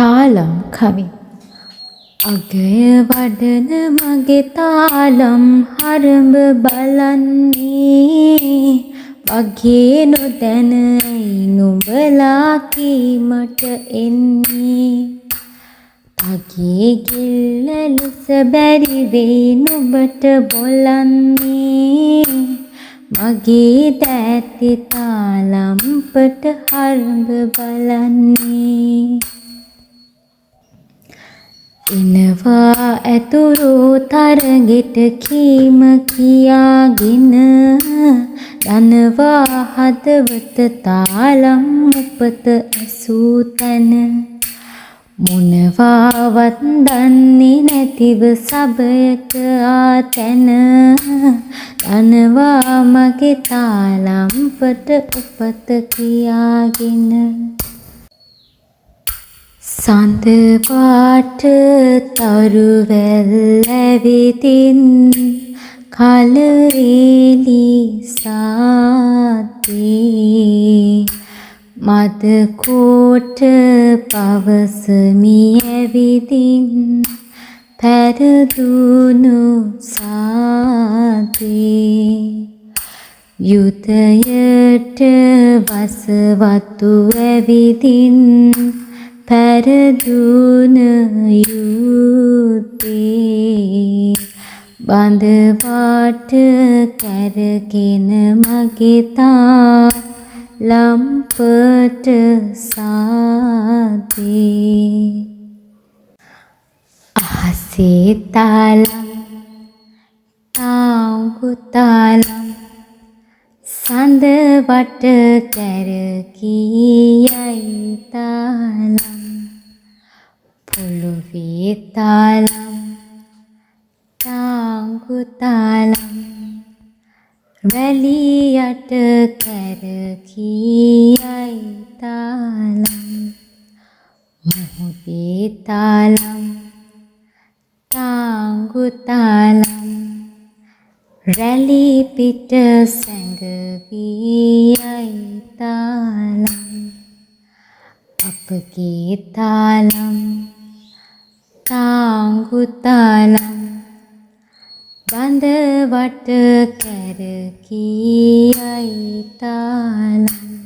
තාලම් කවි අගය වඩන මගේ තාලම් හරඹ බලන්නේ වගේ නොදැන ඇයි නුඹලා කීමට එන්නේ අගේ ගිල්ල ලෙස බැරි වෙයි නුඹට බොලන්නේ මගේ දෑති තාලම්පට හරඹ බලන්නේ එනවා ඇතුරු තරගෙට කීම කියාගෙන යනවා හදවත තාලම් උපත ඇසූ තැන මොනවාවත් දන්නේ නැතිව සබයට ආතැන යනවා මගේ තාලම්පට උපත කියාගෙන සඳ පාට තරුවැල් ඇවිදින් කලවේලි සාදේ මද කෝට පවසමි ඇවිදින් පැරදුණු සාදේ යුතයට වසවතු ඇවිදින් පැරදුන යුත්තේ බඳවාට කැරගෙන මගේ තාලම්පට සාදේ අහසේ තාලම් තාංගු තාලම් සඳ වට කැරකී තාලම් පොළොවේ තාලම් තාංගු තාලම් වැලි යට කැරකී තාලම් මුහුදේ තාලම් තාංගු තාලම් රැලි පිට සැඟවී තාලම් අපගේ තාලම් තාංගු තාලම් බඳ වට කැරකී තාලම්